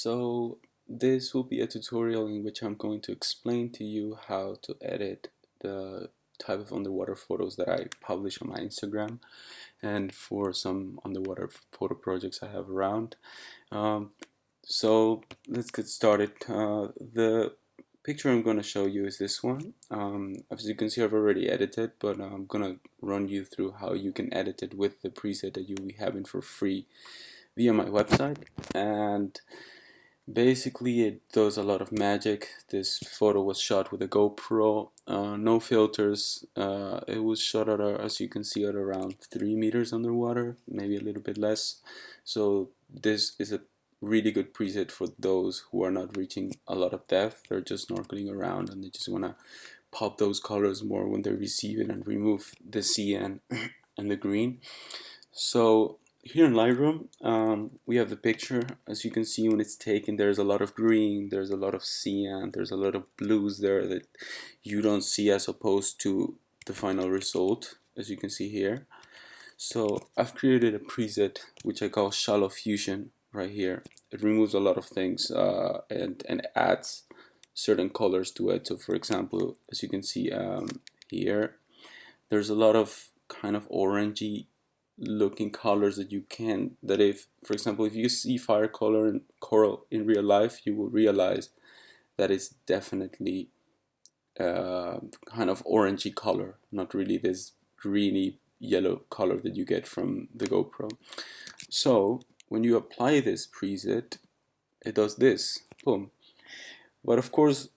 So this will be a tutorial in which I'm going to explain to you how to edit the type of underwater photos that I publish on my Instagram and for some underwater photo projects I have around. Um, so let's get started. The picture I'm going to show you is this one. As you can see, I've already edited, but I'm going to run you through how you can edit it with the preset that you'll be having for free via my website. And basically, it does a lot of magic. This photo was shot with a GoPro, no filters. It was shot at, as you can see, at around 3 meters underwater, maybe a little bit less. So this is a really good preset for those who are not reaching a lot of depth. They're just snorkeling around and they just want to pop those colors more when they receive it and remove the cyan and the green. So here in Lightroom, we have the picture. As you can see, when it's taken, there's a lot of green, there's a lot of cyan, there's a lot of blues there that you don't see as opposed to the final result, as you can see here. So I've created a preset which I call Shallow Fusion right here. It removes a lot of things and adds certain colors to it. So for example, as you can see here, there's a lot of kind of orangey looking colors that if, for example, if you see fire color and coral in real life, you will realize that it's definitely kind of orangey color, not really this greeny yellow color that you get from the GoPro. So when you apply this preset, it does this, boom. But of course,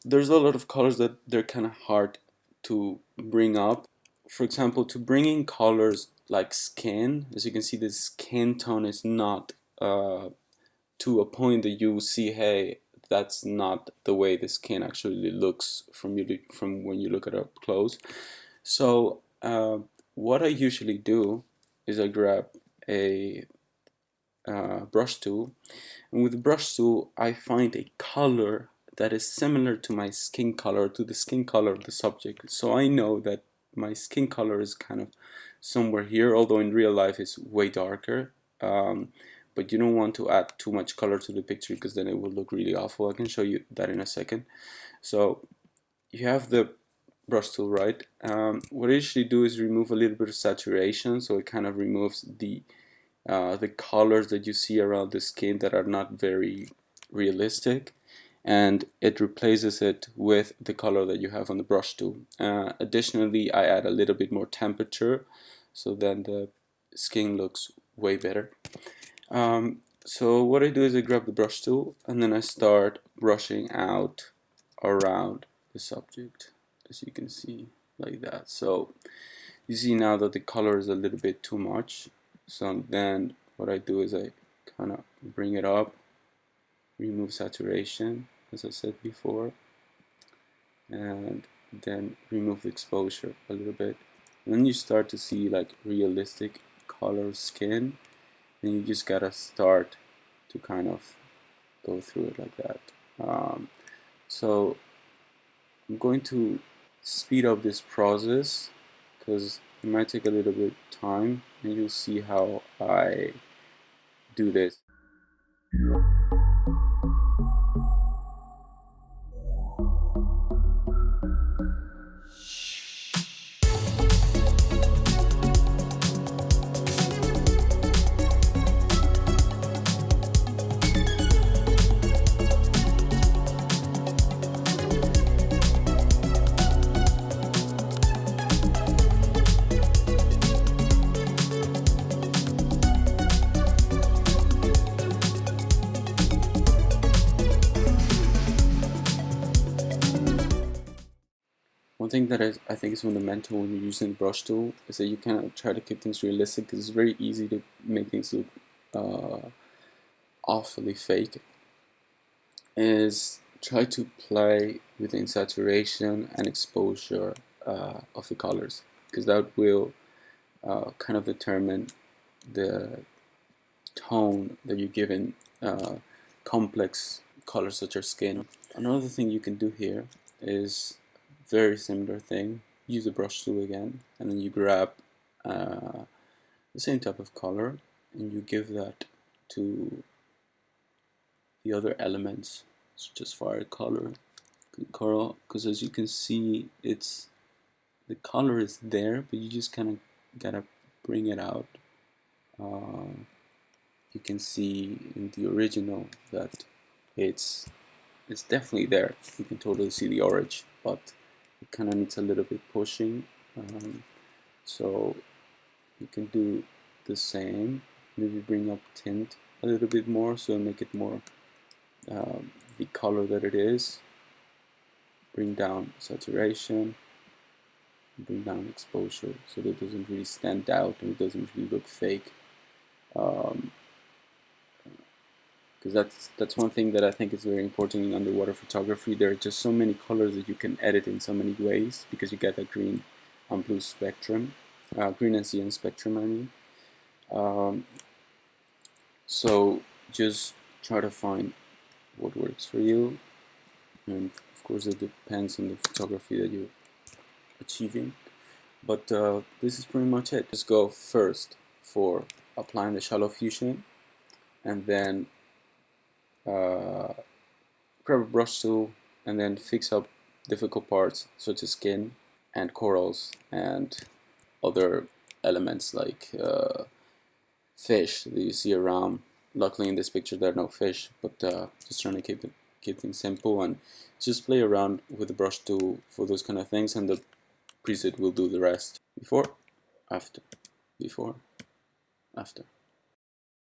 there's a lot of colors that they're kind of hard to bring up. For example, to bring in colors like skin, as you can see, the skin tone is not to a point that you see, hey, that's not the way the skin actually looks from when you look at it up close. So what I usually do is I grab a brush tool, and with the brush tool I find a color that is similar to my skin color, to the skin color of the subject. So I know that my skin color is kind of somewhere here, although in real life it's way darker. But you don't want to add too much color to the picture because then it will look really awful. I can show you that in a second. So you have the brush tool, right? What I usually do is remove a little bit of saturation, so it kind of removes the colors that you see around the skin that are not very realistic, and it replaces it with the color that you have on the brush tool. Additionally, I add a little bit more temperature, so then the skin looks way better. So what I do is I grab the brush tool and then I start brushing out around the subject, as you can see, like that. So you see now that the color is a little bit too much. So then what I do is I kind of bring it up, remove saturation, as I said before, and then remove the exposure a little bit. And then you start to see like realistic color skin, and you just gotta start to kind of go through it like that. So I'm going to speed up this process because it might take a little bit of time, and you'll see how I do this. One thing that I think is fundamental when you're using the brush tool is that you kind of try to keep things realistic, because it's very easy to make things look awfully fake. Is try to play within saturation and exposure of the colors, because that will kind of determine the tone that you give in complex colors such as skin. Another thing you can do here is very similar thing. Use the brush tool again, and then you grab the same type of color and you give that to the other elements, such as fire, color, coral, because as you can see, it's the color is there, but you just kind of gotta bring it out. You can see in the original that it's definitely there. You can totally see the orange, but it kind of needs a little bit pushing. So you can do the same. Maybe bring up tint a little bit more, so make it more the color that it is. Bring down saturation. Bring down exposure so that it doesn't really stand out and it doesn't really look fake. Because that's one thing that I think is very important in underwater photography. There are just so many colors that you can edit in so many ways because you get a green and blue spectrum, green and cyan spectrum, I mean. So just try to find what works for you, and of course it depends on the photography that you're achieving. But this is pretty much it. Just go first for applying the shallow fusion, and then grab a brush tool and then fix up difficult parts such as skin and corals and other elements like fish that you see around. Luckily in this picture there are no fish, but just trying to keep things simple and just play around with the brush tool for those kind of things, and the preset will do the rest. Before, after, before, after.